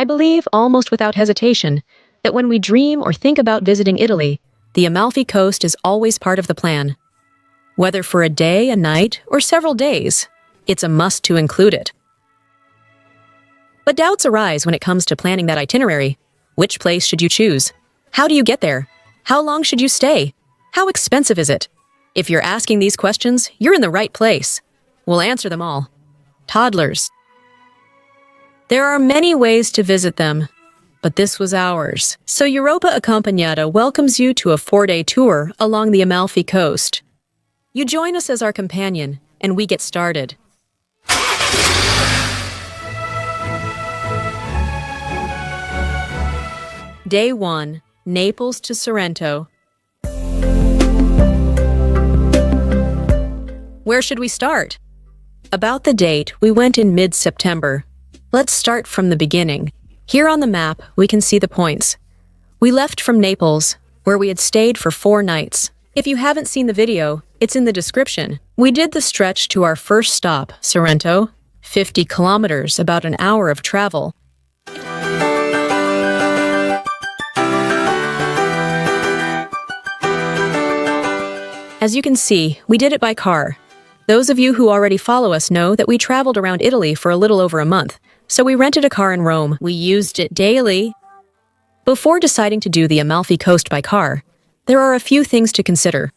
I believe, almost without hesitation, that when we dream or think about visiting Italy, the Amalfi Coast is always part of the plan. Whether for a day, a night, or several days, it's a must to include it. But doubts arise when it comes to planning that itinerary. Which place should you choose? How do you get there? How long should you stay? How expensive is it? If you're asking these questions, you're in the right place. We'll answer them all. Toddlers. There are many ways to visit them, but this was ours. So Europa Accompagnata welcomes you to a 4-day tour along the Amalfi Coast. You join us as our companion, and we get started. Day 1, Naples to Sorrento. Where should we start? About the date, we went in mid-September. Let's start from the beginning. Here on the map, we can see the points. We left from Naples, where we had stayed for 4 nights. If you haven't seen the video, it's in the description. We did the stretch to our first stop, Sorrento, 50 kilometers, about an hour of travel. As you can see, we did it by car. Those of you who already follow us know that we traveled around Italy for a little over a month, so we rented a car in Rome. We used it daily. Before deciding to do the Amalfi Coast by car, there are a few things to consider.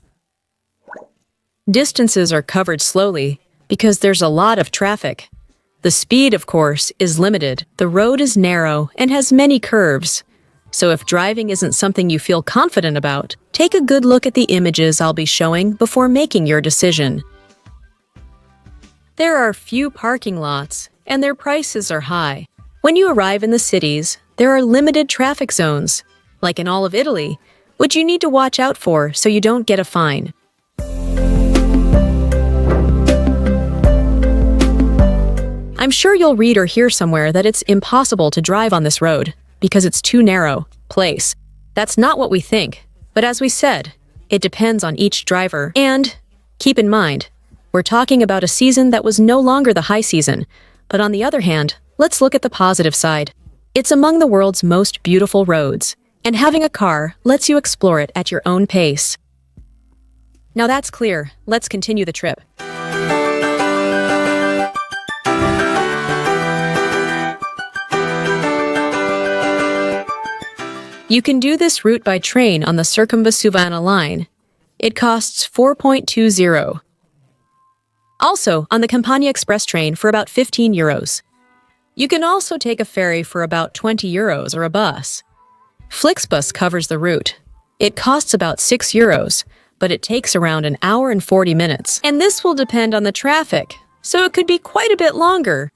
Distances are covered slowly because there's a lot of traffic. The speed, of course, is limited. The road is narrow and has many curves. So if driving isn't something you feel confident about, take a good look at the images I'll be showing before making your decision. There are few parking lots, and their prices are high. When you arrive in the cities, there are limited traffic zones, like in all of Italy, which you need to watch out for so you don't get a fine. I'm sure you'll read or hear somewhere that it's impossible to drive on this road because it's too narrow place. That's not what we think, but as we said, it depends on each driver. And keep in mind, we're talking about a season that was no longer the high season, but on the other hand, let's look at the positive side. It's among the world's most beautiful roads, and having a car lets you explore it at your own pace. Now that's clear, let's continue the trip. You can do this route by train on the Circumvasuvana line. It costs 4.20. Also, on the Campania Express train for about 15 euros. You can also take a ferry for about 20 euros or a bus. Flixbus covers the route. It costs about 6 euros, but it takes around an hour and 40 minutes. And this will depend on the traffic, so it could be quite a bit longer.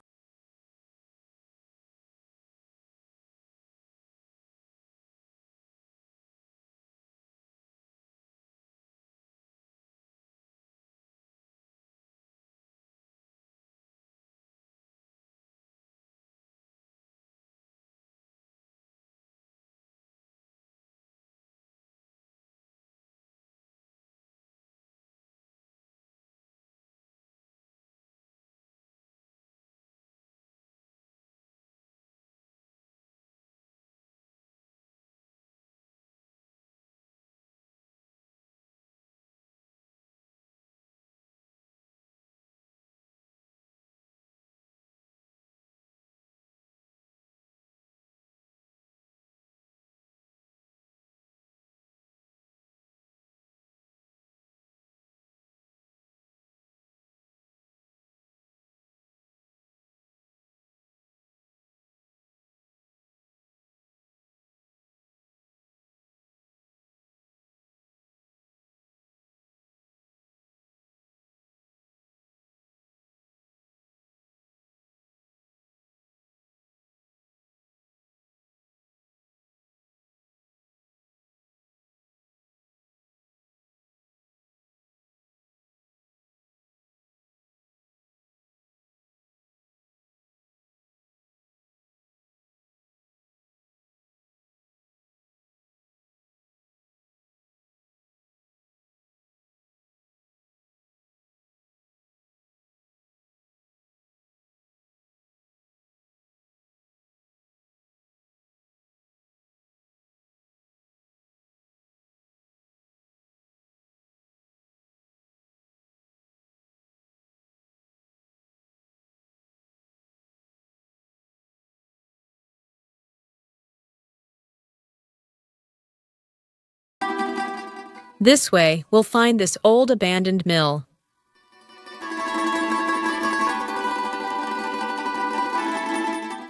This way, we'll find this old abandoned mill.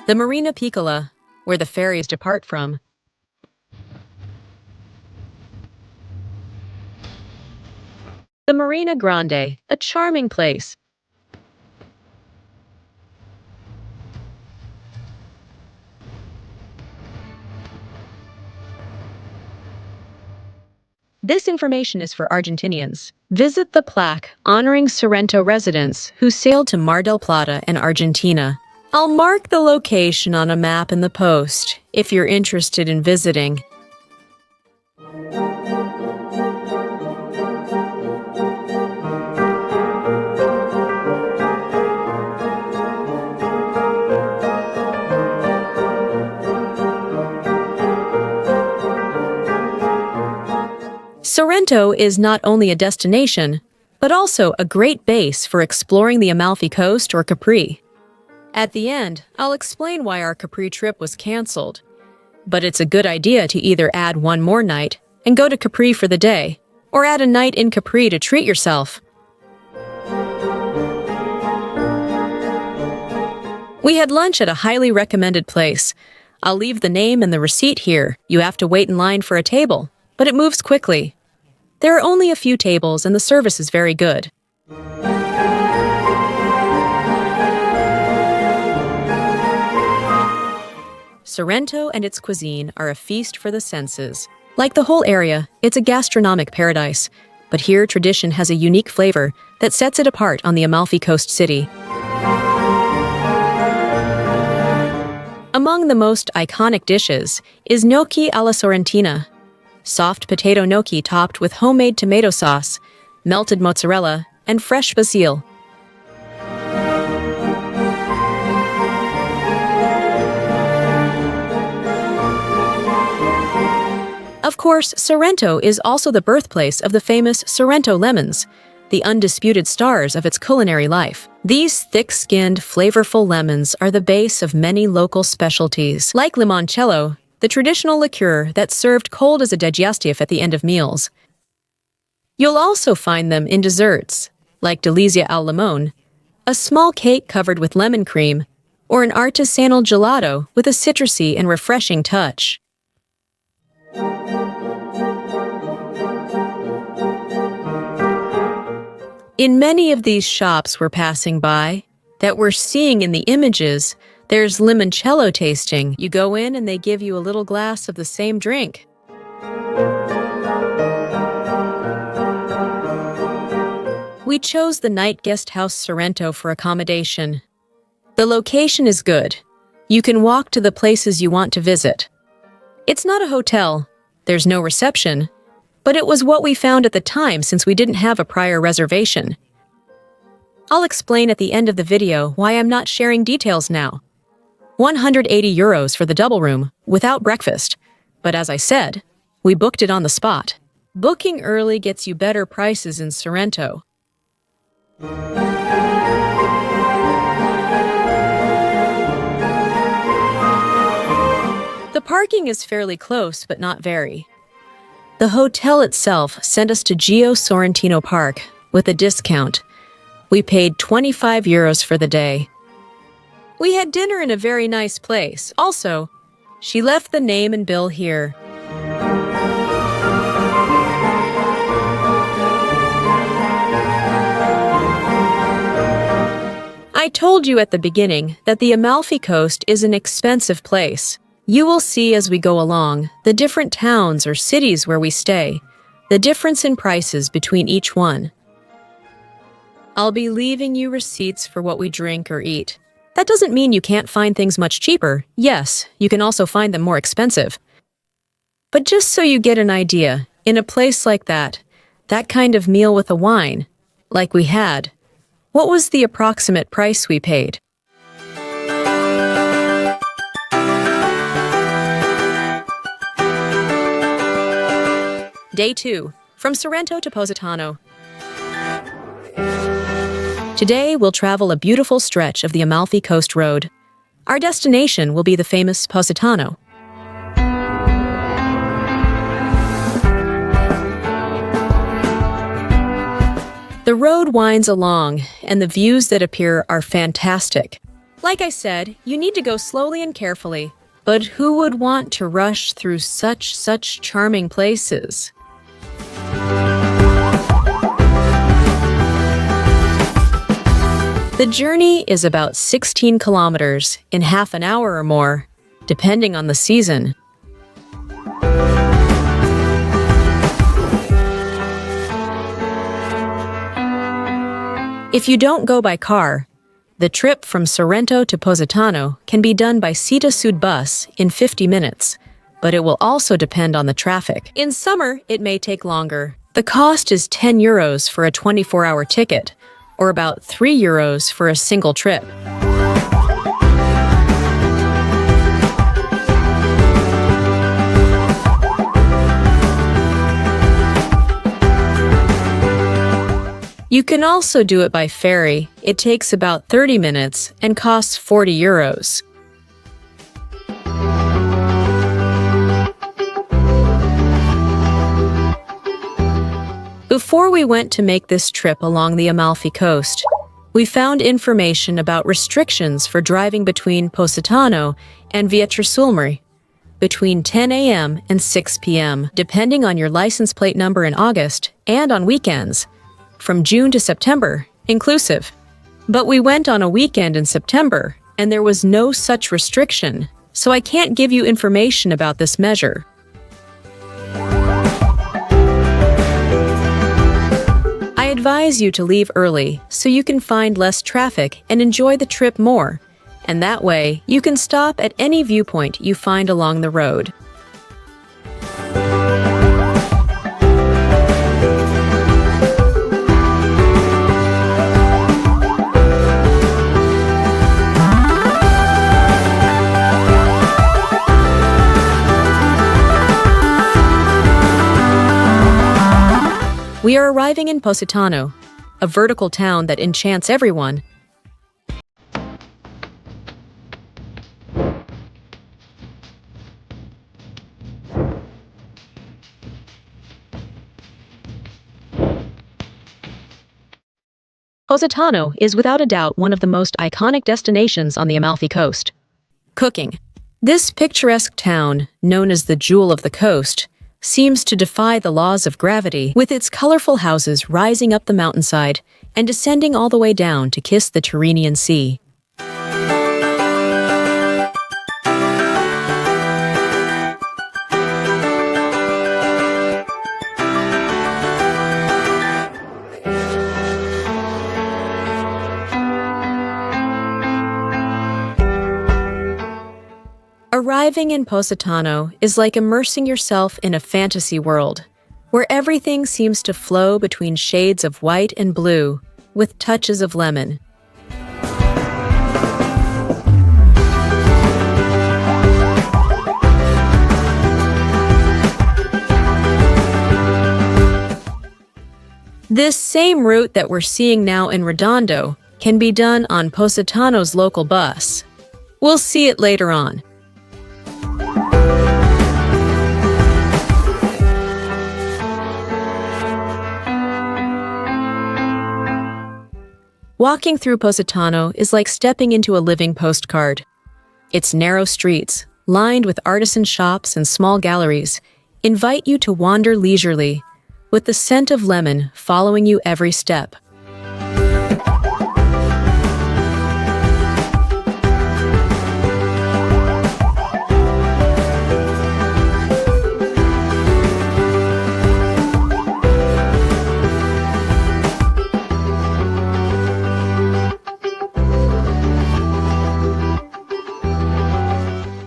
The Marina Piccola, where the ferries depart from. The Marina Grande, a charming place. This information is for Argentinians. Visit the plaque honoring Sorrento residents who sailed to Mar del Plata in Argentina. I'll mark the location on a map in the post if you're interested in visiting. Sorrento is not only a destination, but also a great base for exploring the Amalfi Coast or Capri. At the end, I'll explain why our Capri trip was canceled. But it's a good idea to either add one more night and go to Capri for the day, or add a night in Capri to treat yourself. We had lunch at a highly recommended place. I'll leave the name and the receipt here. You have to wait in line for a table, but it moves quickly. There are only a few tables and the service is very good. Sorrento and its cuisine are a feast for the senses. Like the whole area, it's a gastronomic paradise, but here tradition has a unique flavor that sets it apart on the Amalfi Coast city. Among the most iconic dishes is gnocchi alla sorrentina, soft potato gnocchi topped with homemade tomato sauce, melted mozzarella, and fresh basil. Of course, Sorrento is also the birthplace of the famous Sorrento lemons, the undisputed stars of its culinary life. These thick-skinned, flavorful lemons are the base of many local specialties, like limoncello, the traditional liqueur that's served cold as a digestif at the end of meals. You'll also find them in desserts, like delizia al limone, a small cake covered with lemon cream, or an artisanal gelato with a citrusy and refreshing touch. In many of these shops we're passing by, that we're seeing in the images, there's limoncello tasting. You go in and they give you a little glass of the same drink. We chose the Night Guest House Sorrento for accommodation. The location is good. You can walk to the places you want to visit. It's not a hotel. There's no reception. But it was what we found at the time since we didn't have a prior reservation. I'll explain at the end of the video why I'm not sharing details now. 180 euros for the double room, without breakfast. But as I said, we booked it on the spot. Booking early gets you better prices in Sorrento. The parking is fairly close, but not very. The hotel itself sent us to Gio Sorrentino Park with a discount. We paid 25 euros for the day. We had dinner in a very nice place. Also, she left the name and bill here. I told you at the beginning that the Amalfi Coast is an expensive place. You will see as we go along the different towns or cities where we stay, the difference in prices between each one. I'll be leaving you receipts for what we drink or eat. That doesn't mean you can't find things much cheaper. Yes, you can also find them more expensive. But just so you get an idea, in a place like that kind of meal with a wine, like we had, what was the approximate price we paid? Day 2, from Sorrento to Positano. Today, we'll travel a beautiful stretch of the Amalfi Coast Road. Our destination will be the famous Positano. The road winds along, and the views that appear are fantastic. Like I said, you need to go slowly and carefully. But who would want to rush through such charming places? The journey is about 16 kilometers in half an hour or more, depending on the season. If you don't go by car, the trip from Sorrento to Positano can be done by Cita Sud bus in 50 minutes, but it will also depend on the traffic. In summer, it may take longer. The cost is €10 for a 24-hour ticket, or about €3 for a single trip. You can also do it by ferry. It takes about 30 minutes and costs €40. Before we went to make this trip along the Amalfi coast, we found information about restrictions for driving between Positano and Vietri between 10 a.m. and 6 p.m., depending on your license plate number in August and on weekends, from June to September, inclusive. But we went on a weekend in September, and there was no such restriction, so I can't give you information about this measure. I advise you to leave early so you can find less traffic and enjoy the trip more, and that way you can stop at any viewpoint you find along the road. We are arriving in Positano, a vertical town that enchants everyone. Positano is without a doubt one of the most iconic destinations on the Amalfi coast. Cooking. This picturesque town, known as the Jewel of the Coast, seems to defy the laws of gravity, with its colorful houses rising up the mountainside and descending all the way down to kiss the Tyrrhenian Sea. Arriving in Positano is like immersing yourself in a fantasy world, where everything seems to flow between shades of white and blue, with touches of lemon. This same route that we're seeing now in Redondo can be done on Positano's local bus. We'll see it later on. Walking through Positano is like stepping into a living postcard. Its narrow streets, lined with artisan shops and small galleries, invite you to wander leisurely, with the scent of lemon following you every step.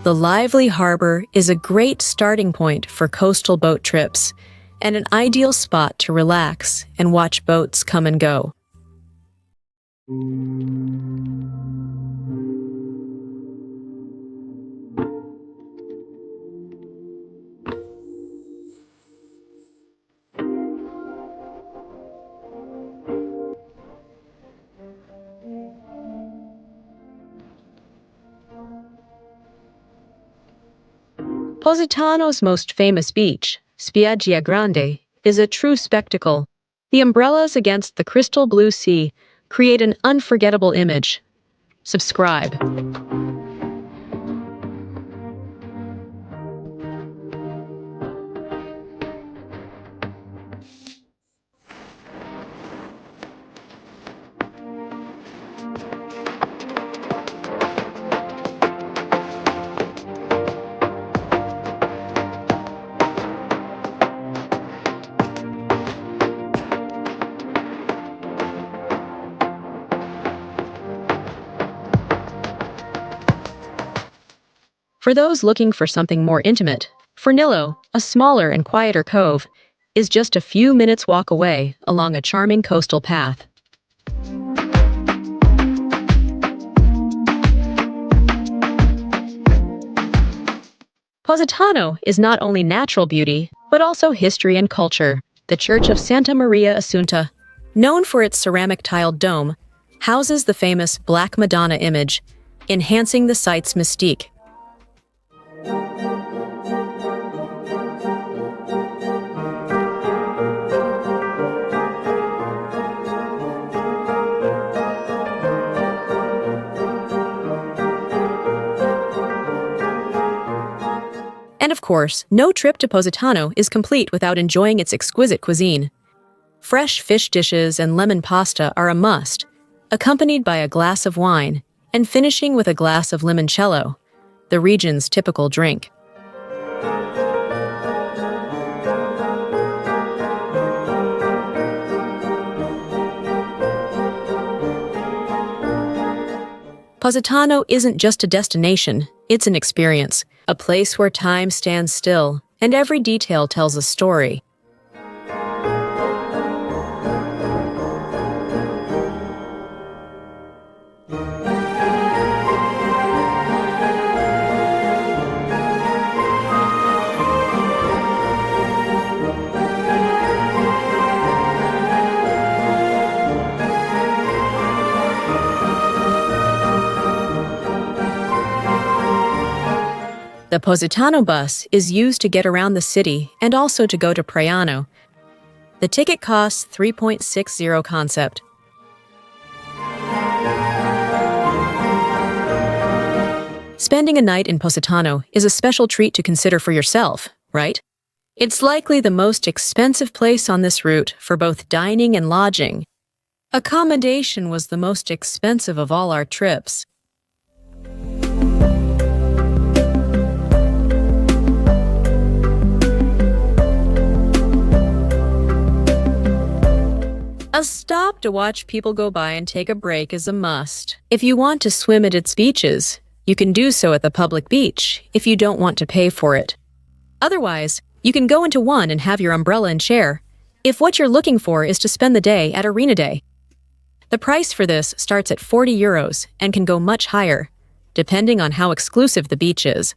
The lively harbor is a great starting point for coastal boat trips and an ideal spot to relax and watch boats come and go. Positano's most famous beach, Spiaggia Grande, is a true spectacle. The umbrellas against the crystal blue sea create an unforgettable image. Subscribe. For those looking for something more intimate, Fornillo, a smaller and quieter cove, is just a few minutes' walk away along a charming coastal path. Positano is not only natural beauty, but also history and culture. The Church of Santa Maria Assunta, known for its ceramic tiled dome, houses the famous Black Madonna image, enhancing the site's mystique. And of course, no trip to Positano is complete without enjoying its exquisite cuisine. Fresh fish dishes and lemon pasta are a must, accompanied by a glass of wine, and finishing with a glass of limoncello, the region's typical drink. Positano isn't just a destination, it's an experience, a place where time stands still, and every detail tells a story. The Positano bus is used to get around the city and also to go to Praiano. The ticket costs 3.60 concept. Spending a night in Positano is a special treat to consider for yourself, right? It's likely the most expensive place on this route for both dining and lodging. Accommodation was the most expensive of all our trips. A stop to watch people go by and take a break is a must. If you want to swim at its beaches, you can do so at the public beach if you don't want to pay for it. Otherwise, you can go into one and have your umbrella and chair, if what you're looking for is to spend the day at Arena Day. The price for this starts at €40 and can go much higher, depending on how exclusive the beach is.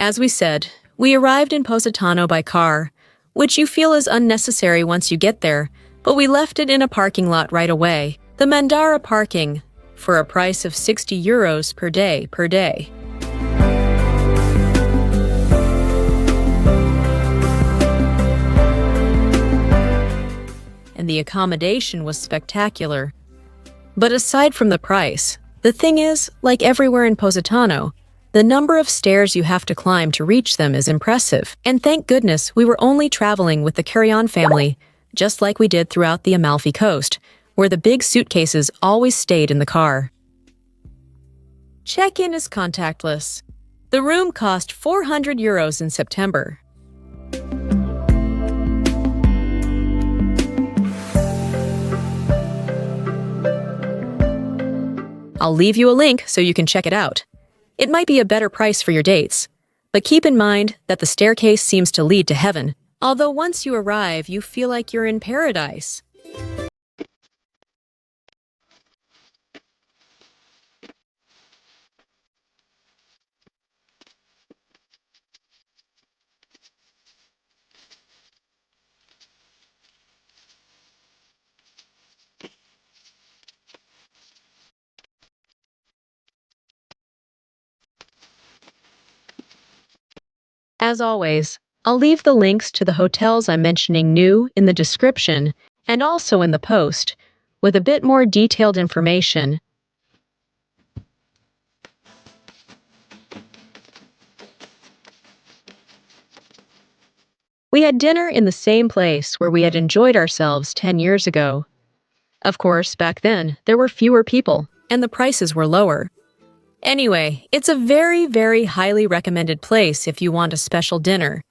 As we said, we arrived in Positano by car, which you feel is unnecessary once you get there, but we left it in a parking lot right away, the Mandara parking, for a price of €60 per day. And the accommodation was spectacular. But aside from the price, the thing is, like everywhere in Positano, the number of stairs you have to climb to reach them is impressive. And thank goodness we were only traveling with the carry-on family, just like we did throughout the Amalfi coast, where the big suitcases always stayed in the car. Check-in is contactless. The room cost €400 in September. I'll leave you a link so you can check it out. It might be a better price for your dates, but keep in mind that the staircase seems to lead to heaven, although once you arrive, you feel like you're in paradise. As always, I'll leave the links to the hotels I'm mentioning new in the description and also in the post, with a bit more detailed information. We had dinner in the same place where we had enjoyed ourselves 10 years ago. Of course, back then, there were fewer people, and the prices were lower. Anyway, it's a very, very highly recommended place if you want a special dinner.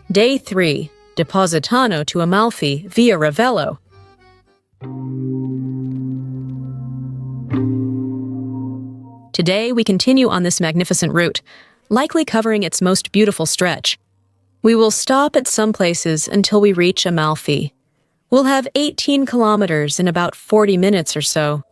Day 3. De Positano to Amalfi via Ravello. Today, we continue on this magnificent route, likely covering its most beautiful stretch. We will stop at some places until we reach Amalfi. We'll have 18 kilometers in about 40 minutes or so.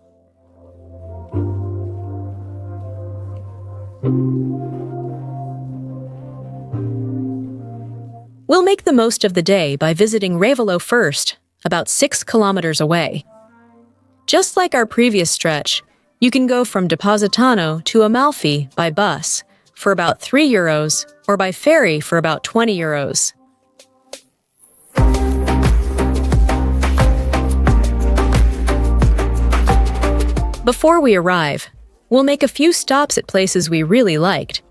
We'll make the most of the day by visiting Ravello first, about 6 kilometers away. Just like our previous stretch, you can go from De Positano to Amalfi by bus for about €3 or by ferry for about €20. Before we arrive, we'll make a few stops at places we really liked.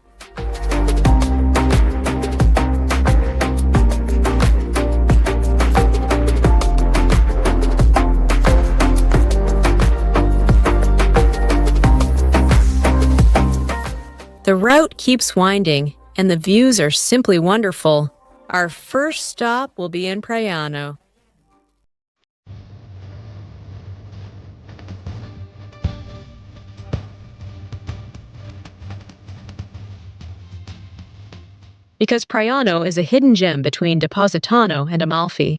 The route keeps winding, and the views are simply wonderful. Our first stop will be in Praiano. Because Praiano is a hidden gem between De Positano and Amalfi,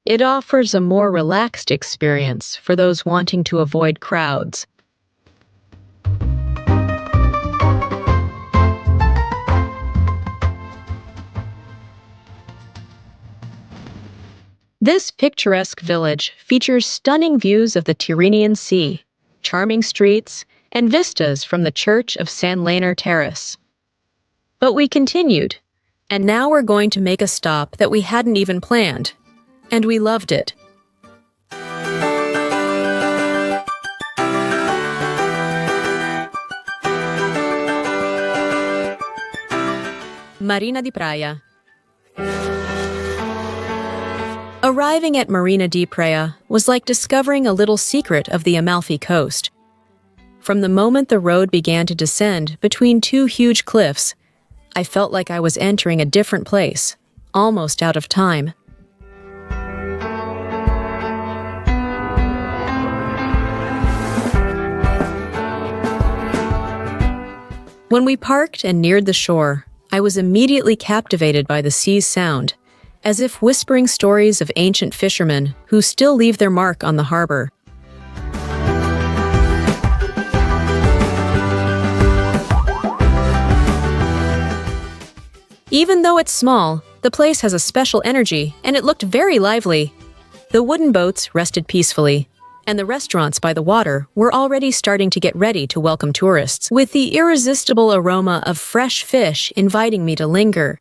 it offers a more relaxed experience for those wanting to avoid crowds. This picturesque village features stunning views of the Tyrrhenian Sea, charming streets, and vistas from the Church of San Leonard Terrace. But we continued, and now we're going to make a stop that we hadn't even planned, and we loved it. Marina di Praia. Arriving at Marina di Praia was like discovering a little secret of the Amalfi coast. From the moment the road began to descend between two huge cliffs, I felt like I was entering a different place, almost out of time. When we parked and neared the shore, I was immediately captivated by the sea's sound, as if whispering stories of ancient fishermen who still leave their mark on the harbor. Even though it's small, the place has a special energy, and it looked very lively. The wooden boats rested peacefully, and the restaurants by the water were already starting to get ready to welcome tourists, with the irresistible aroma of fresh fish inviting me to linger.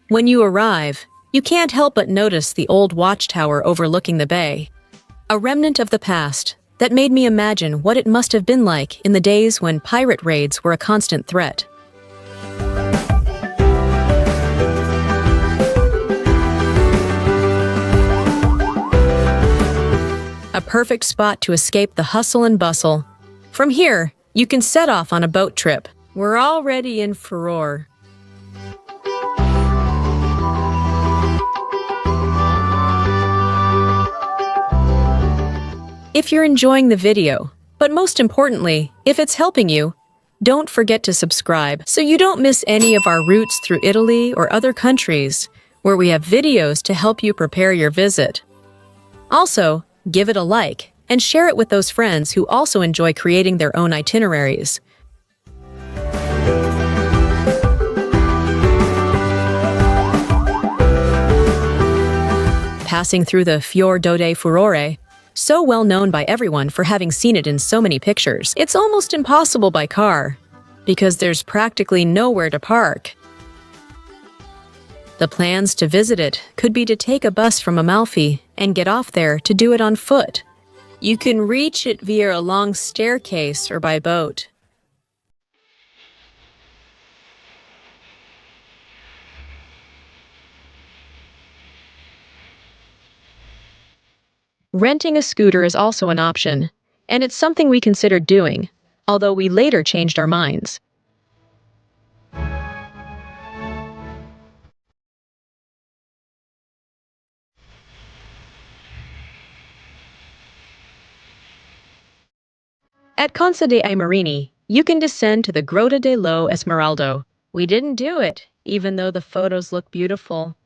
When you arrive, you can't help but notice the old watchtower overlooking the bay, a remnant of the past that made me imagine what it must have been like in the days when pirate raids were a constant threat. A perfect spot to escape the hustle and bustle. From here, you can set off on a boat trip. We're already in furore. if you're enjoying the video, but most importantly, if it's helping you, don't forget to subscribe so you don't miss any of our routes through Italy or other countries where we have videos to help you prepare your visit. Also, give it a like and share it with those friends who also enjoy creating their own itineraries. Passing through the Fiordo de Furore, so well known by everyone for having seen it in so many pictures. It's almost impossible by car, because there's practically nowhere to park. The plans to visit it could be to take a bus from Amalfi and get off there to do it on foot. You can reach it via a long staircase or by boat. Renting a scooter is also an option, and it's something we considered doing, although we later changed our minds. At Consa dei Marini, you can descend to the Grotta dello Esmeraldo. We didn't do it, even though the photos look beautiful.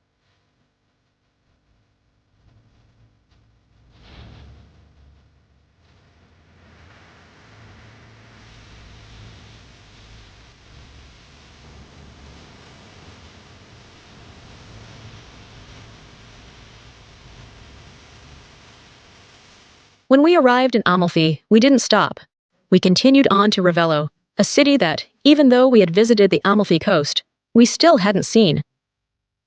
When we arrived in Amalfi, we didn't stop. We continued on to Ravello, a city that, even though we had visited the Amalfi coast, we still hadn't seen.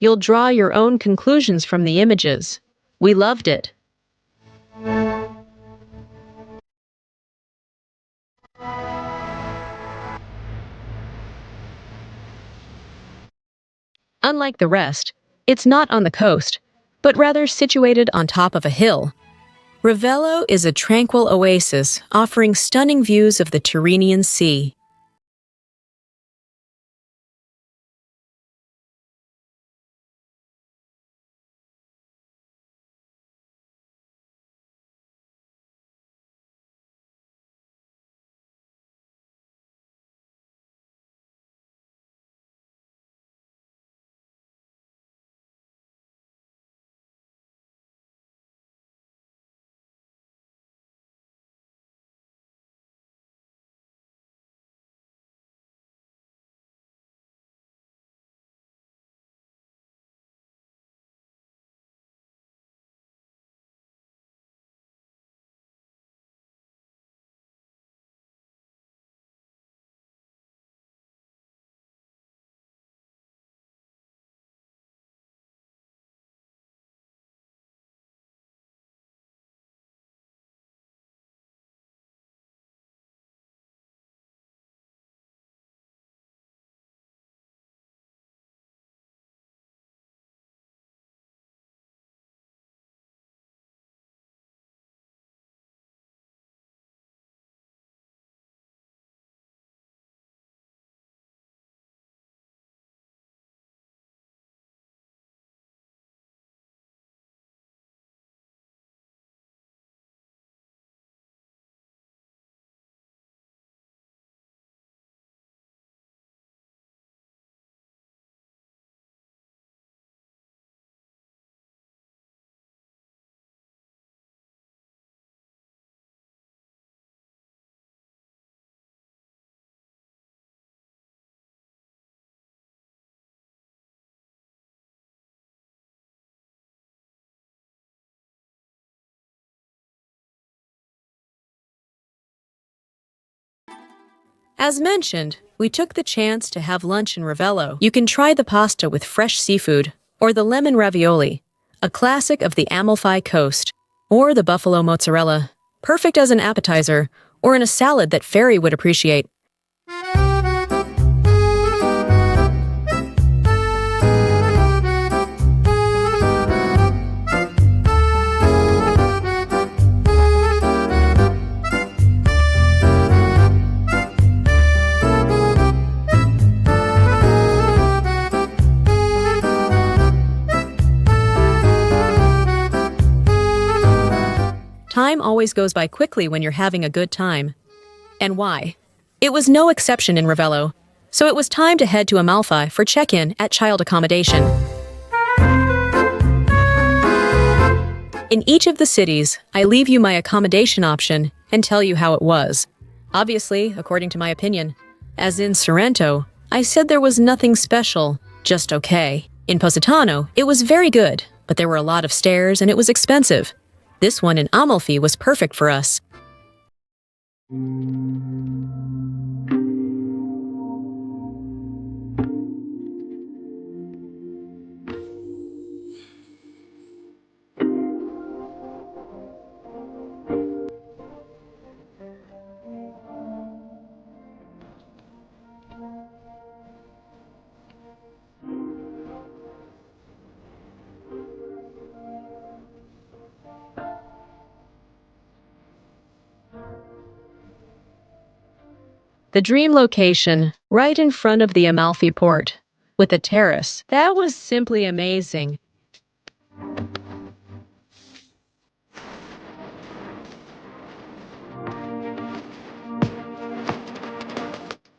You'll draw your own conclusions from the images. We loved it. Unlike the rest, it's not on the coast, but rather situated on top of a hill. Ravello is a tranquil oasis offering stunning views of the Tyrrhenian Sea. As mentioned, we took the chance to have lunch in Ravello. You can try the pasta with fresh seafood, or the lemon ravioli, a classic of the Amalfi coast, or the buffalo mozzarella, perfect as an appetizer, or in a salad that Ferry would appreciate. Time always goes by quickly when you're having a good time. And why? It was no exception in Ravello, so it was time to head to Amalfi for check-in at child accommodation. In each of the cities, I leave you my accommodation option and tell you how it was. Obviously, according to my opinion. As in Sorrento, I said there was nothing special, just okay. In Positano, it was very good, but there were a lot of stairs and it was expensive. This one in Amalfi was perfect for us. The dream location, right in front of the Amalfi port, with a terrace. That was simply amazing.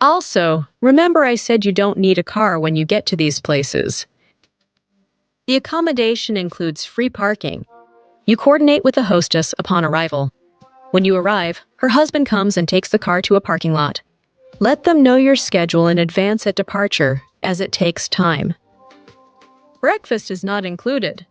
Also, remember I said you don't need a car when you get to these places. The accommodation includes free parking. You coordinate with the hostess upon arrival. When you arrive, her husband comes and takes the car to a parking lot. Let them know your schedule in advance at departure, as it takes time. Breakfast is not included.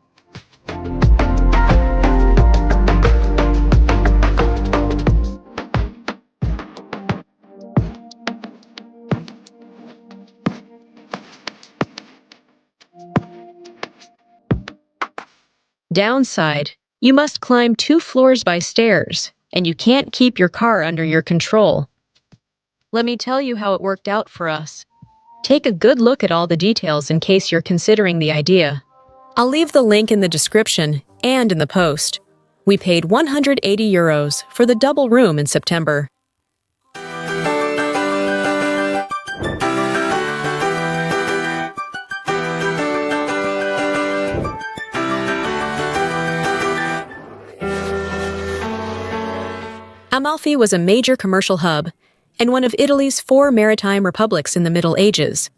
Downside, you must climb 2 floors by stairs, and you can't keep your car under your control. Let me tell you how it worked out for us. Take a good look at all the details in case you're considering the idea. I'll leave the link in the description and in the post. We paid €180 for the double room in September. Amalfi was a major commercial hub and one of Italy's 4 maritime republics in the Middle Ages.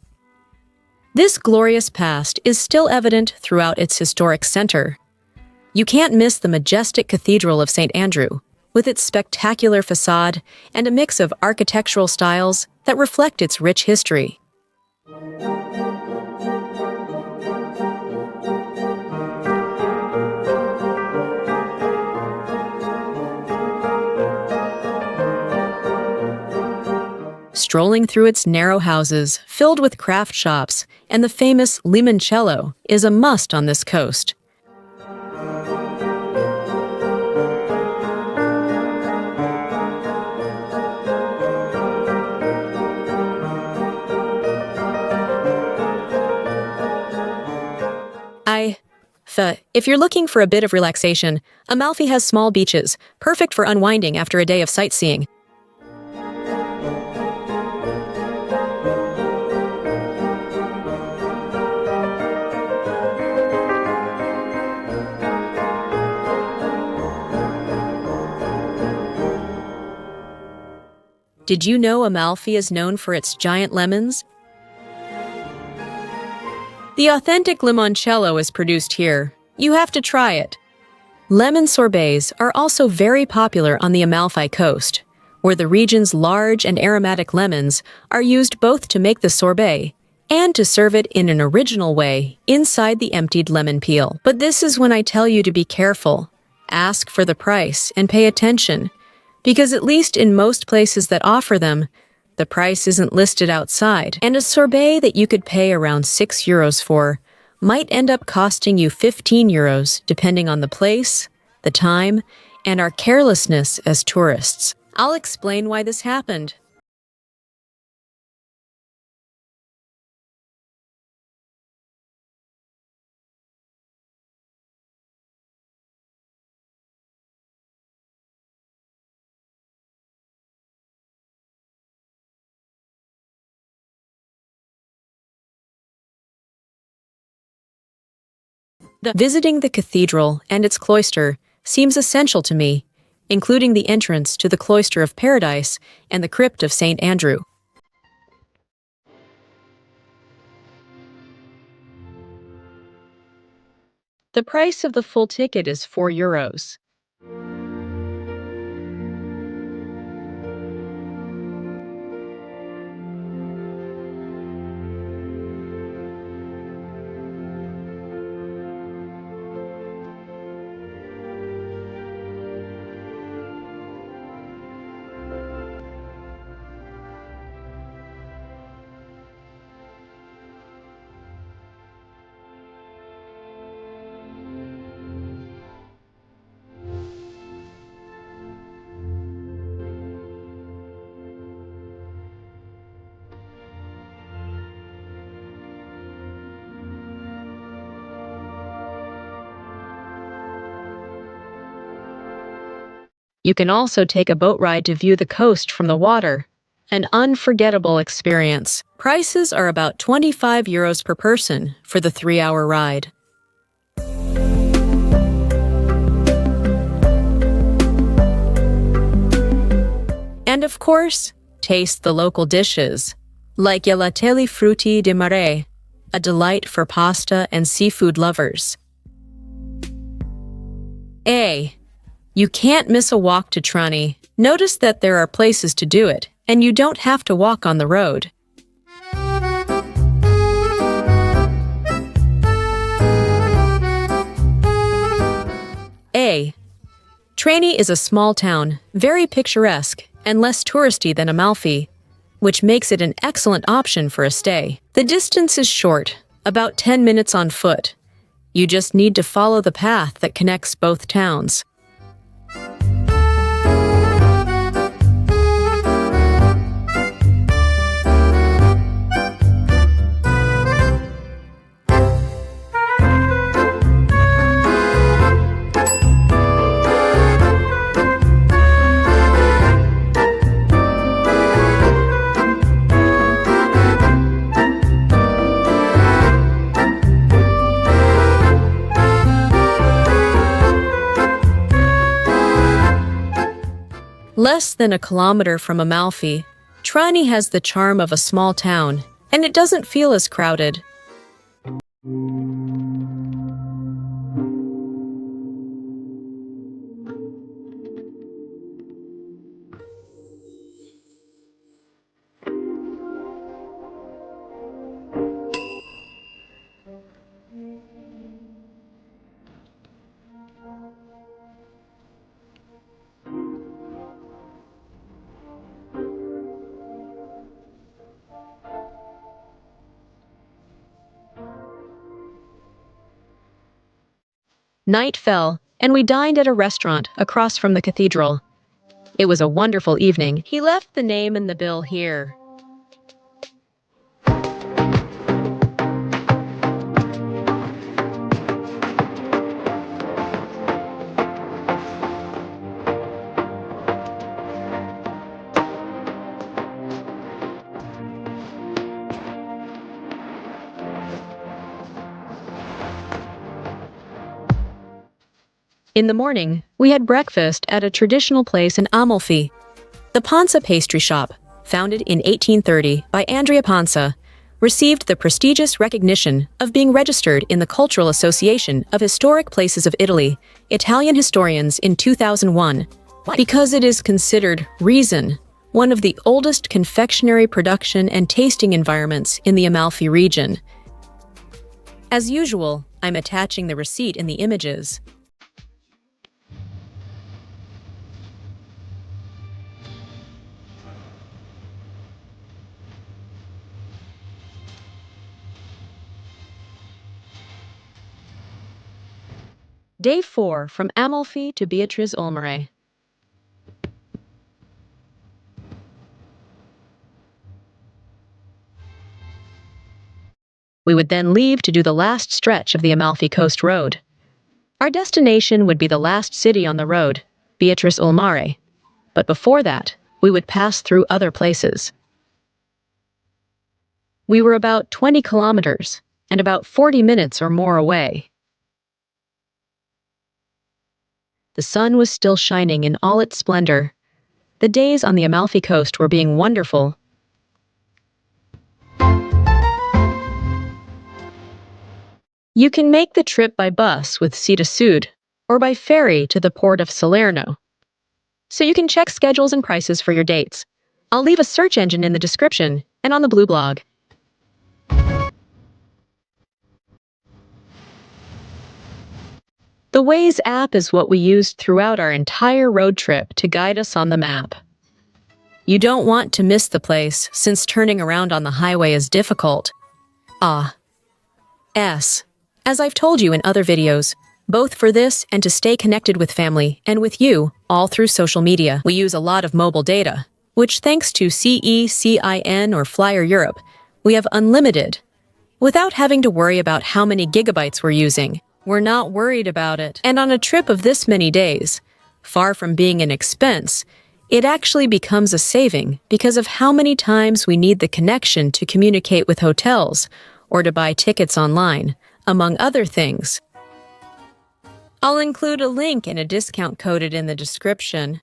This glorious past is still evident throughout its historic center. You can't miss the majestic Cathedral of St. Andrew, with its spectacular facade and a mix of architectural styles that reflect its rich history. Strolling through its narrow houses, filled with craft shops, and the famous limoncello is a must on this coast. If you're looking for a bit of relaxation, Amalfi has small beaches, perfect for unwinding after a day of sightseeing. Did you know Amalfi is known for its giant lemons? The authentic limoncello is produced here. You have to try it. Lemon sorbets are also very popular on the Amalfi coast, where the region's large and aromatic lemons are used both to make the sorbet and to serve it in an original way inside the emptied lemon peel. But this is when I tell you to be careful. Ask for the price and pay attention, because at least in most places that offer them, the price isn't listed outside, and a sorbet that you could pay around €6 for might end up costing you €15, depending on the place, the time, and our carelessness as tourists. I'll explain why this happened. Visiting the cathedral and its cloister seems essential to me, including the entrance to the Cloister of Paradise and the Crypt of St. Andrew. The price of the full ticket is €4. You can also take a boat ride to view the coast from the water. An unforgettable experience. Prices are about €25 per person for the 3-hour ride. And of course, taste the local dishes, like gelatelli frutti di mare, a delight for pasta and seafood lovers. You can't miss a walk to Trani. Notice that there are places to do it, and you don't have to walk on the road. Trani is a small town, very picturesque, and less touristy than Amalfi, which makes it an excellent option for a stay. The distance is short, about 10 minutes on foot. You just need to follow the path that connects both towns. Less than a kilometer from Amalfi, Trani has the charm of a small town, and it doesn't feel as crowded. Night fell, and we dined at a restaurant across from the cathedral. It was a wonderful evening. He left the name in the bill here. In the morning, we had breakfast at a traditional place in Amalfi, the Panza pastry shop, founded in 1830 by Andrea Panza, received the prestigious recognition of being registered in the Cultural Association of Historic Places of Italy, Italian historians in 2001, because it is considered reason, one of the oldest confectionery production and tasting environments in the Amalfi region. As usual, I'm attaching the receipt in the images. Day 4 from Amalfi to Beatrice Mare. We would then leave to do the last stretch of the Amalfi Coast Road. Our destination would be the last city on the road, Beatrice Mare, but before that, we would pass through other places. We were about 20 kilometers and about 40 minutes or more away. The The sun was still shining in all its splendor. The days on the Amalfi coast were being wonderful. You can make the trip by bus with Sea to Sud or by ferry to the port of Salerno, so you can check schedules and prices for your dates. I'll leave a search engine in the description and on the Blue blog. The Waze app is what we used throughout our entire road trip to guide us on the map. You don't want to miss the place since turning around on the highway is difficult. As I've told you in other videos, both for this and to stay connected with family and with you all through social media, we use a lot of mobile data, which thanks to CECIN or Flyer Europe, we have unlimited, without having to worry about how many gigabytes we're using. We're not worried about it. And on a trip of this many days, far from being an expense, it actually becomes a saving because of how many times we need the connection to communicate with hotels or to buy tickets online, among other things. I'll include a link and a discount coded in the description.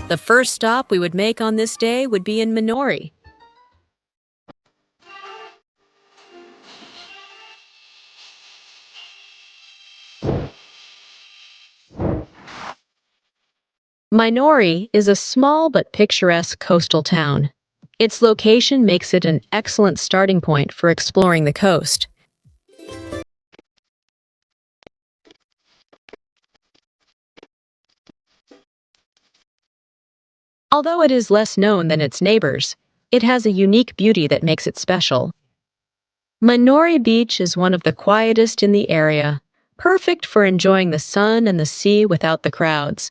The first stop we would make on this day would be in Minori. Minori is a small but picturesque coastal town. Its location makes it an excellent starting point for exploring the coast. Although it is less known than its neighbors, it has a unique beauty that makes it special. Minori Beach is one of the quietest in the area, perfect for enjoying the sun and the sea without the crowds.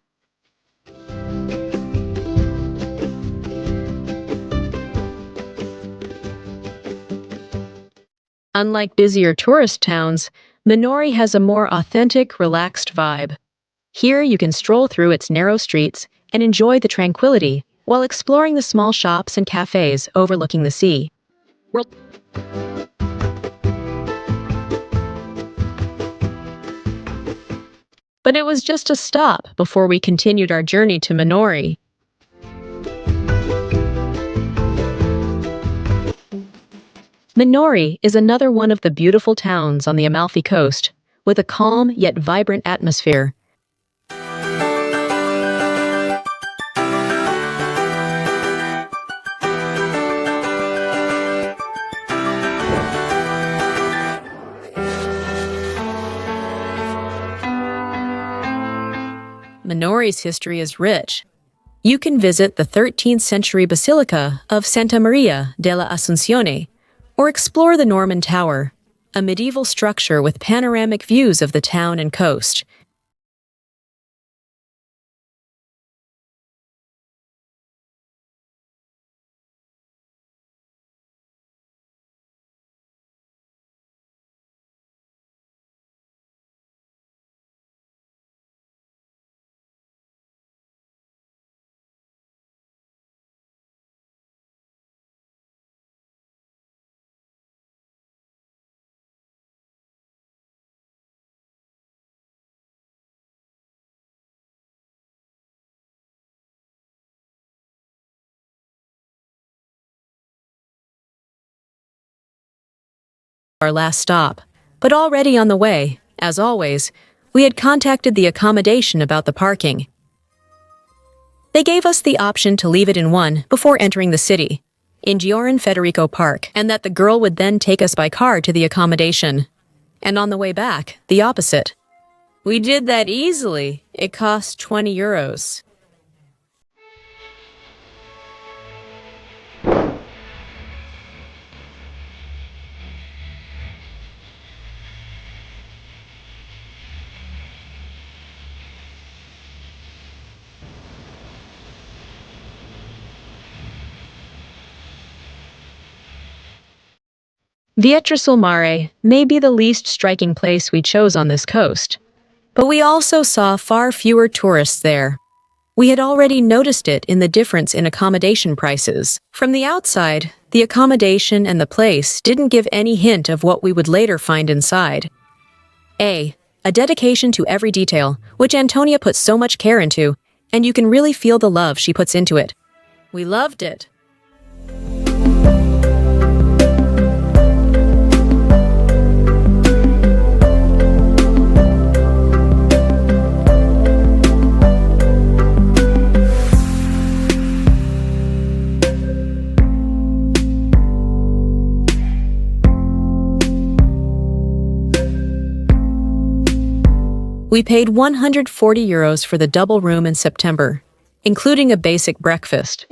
Unlike busier tourist towns, Minori has a more authentic, relaxed vibe. Here you can stroll through its narrow streets and enjoy the tranquility while exploring the small shops and cafes overlooking the sea. But it was just a stop before we continued our journey to Minori. Minori is another one of the beautiful towns on the Amalfi coast, with a calm yet vibrant atmosphere. Minori's history is rich. You can visit the 13th century Basilica of Santa Maria della Assunzione, or explore the Norman Tower, a medieval structure with panoramic views of the town and coast. Our last stop, but already on the way, as always, we had contacted the accommodation about the parking. They gave us the option to leave it in one before entering the city, in Gioran Federico Park, and that the girl would then take us by car to the accommodation. And on the way back, the opposite. We did that easily. It cost 20 euros. Vietri sul Mare may be the least striking place we chose on this coast, but we also saw far fewer tourists there. We had already noticed it in the difference in accommodation prices. From the outside, the accommodation and the place didn't give any hint of what we would later find inside. A dedication to every detail, which Antonia put so much care into, and you can really feel the love she puts into it. We loved it. We paid €140 for the double room in September, including a basic breakfast.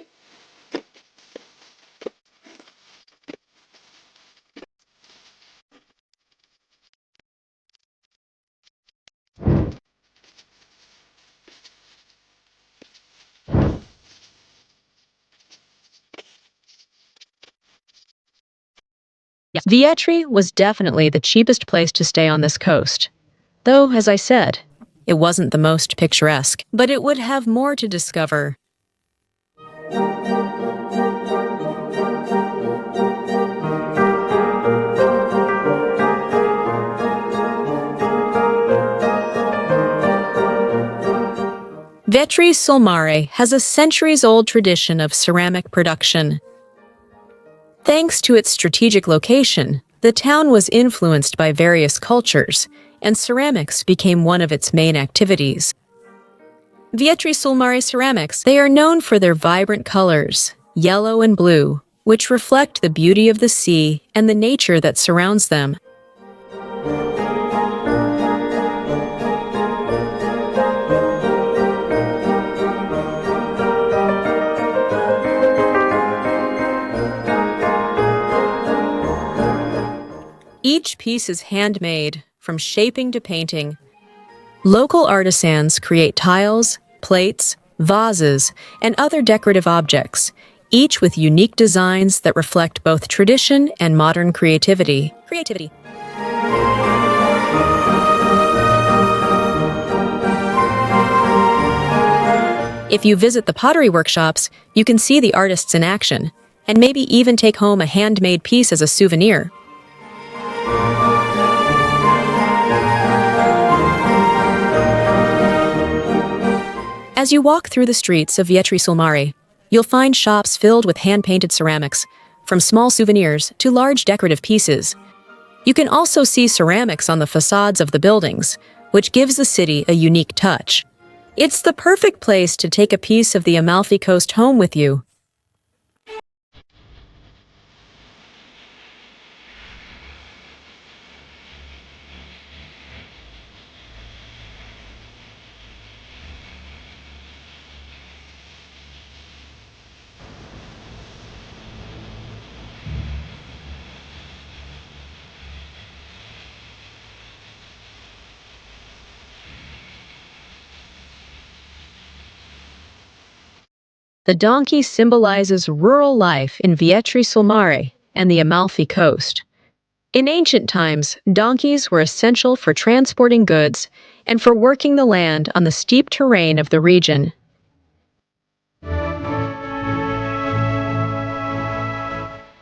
Vietri was definitely the cheapest place to stay on this coast. Though, as I said, it wasn't the most picturesque, but it would have more to discover. Vietri sul Mare has a centuries-old tradition of ceramic production. Thanks to its strategic location, the town was influenced by various cultures, and ceramics became one of its main activities. Vietri sul Mare ceramics, they are known for their vibrant colors, yellow and blue, which reflect the beauty of the sea and the nature that surrounds them. Each piece is handmade, from shaping to painting. Local artisans create tiles, plates, vases, and other decorative objects, each with unique designs that reflect both tradition and modern creativity. If you visit the pottery workshops, you can see the artists in action, and maybe even take home a handmade piece as a souvenir. As you walk through the streets of Vietri sul Mare, you'll find shops filled with hand-painted ceramics, from small souvenirs to large decorative pieces. You can also see ceramics on the facades of the buildings, which gives the city a unique touch. It's the perfect place to take a piece of the Amalfi Coast home with you. The donkey symbolizes rural life in Vietri sul Mare and the Amalfi Coast. In ancient times, donkeys were essential for transporting goods and for working the land on the steep terrain of the region.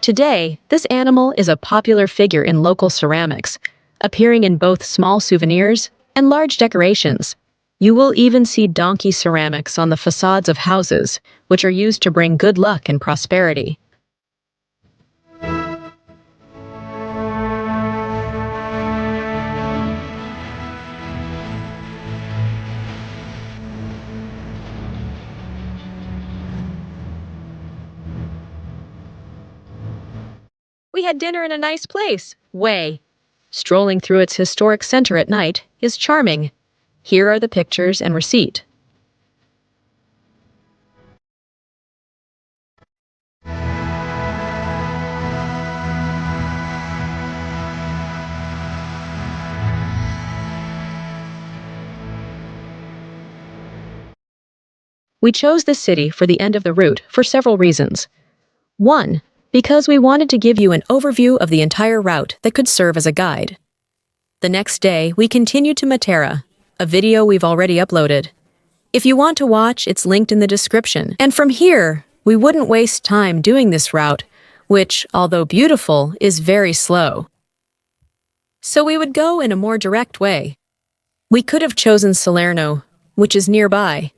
Today, this animal is a popular figure in local ceramics, appearing in both small souvenirs and large decorations. You will even see donkey ceramics on the facades of houses, which are used to bring good luck and prosperity. We had dinner in a nice place, Way. Strolling through its historic center at night is charming. Here are the pictures and receipt. We chose this city for the end of the route for several reasons. 1. Because we wanted to give you an overview of the entire route that could serve as a guide. The next day, we continued to Matera, a video we've already uploaded. If you want to watch, it's linked in the description. And from here, we wouldn't waste time doing this route, which, although beautiful, is very slow. So we would go in a more direct way. We could have chosen Salerno, which is nearby,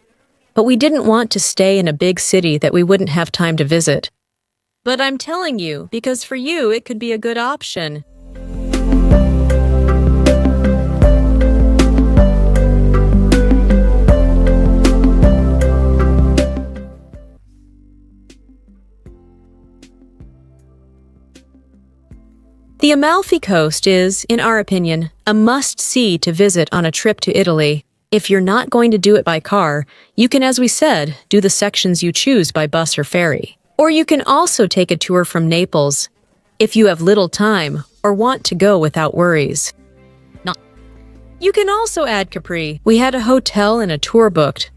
but we didn't want to stay in a big city that we wouldn't have time to visit. But I'm telling you, because for you it could be a good option. The Amalfi Coast is, in our opinion, a must-see to visit on a trip to Italy. If you're not going to do it by car, you can, as we said, do the sections you choose by bus or ferry. Or you can also take a tour from Naples, if you have little time or want to go without worries. You can also add Capri. We had a hotel and a tour booked,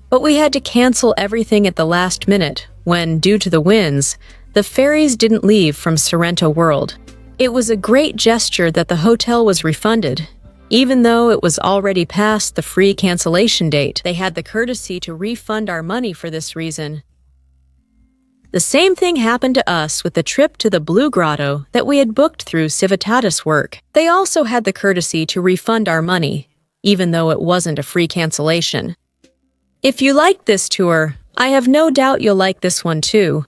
but we had to cancel everything at the last minute when, due to the winds, the ferries didn't leave from Sorrento World. It was a great gesture that the hotel was refunded. Even though it was already past the free cancellation date, they had the courtesy to refund our money for this reason. The same thing happened to us with the trip to the Blue Grotto that we had booked through Civitatis Work. They also had the courtesy to refund our money, even though it wasn't a free cancellation. If you liked this tour, I have no doubt you'll like this one too.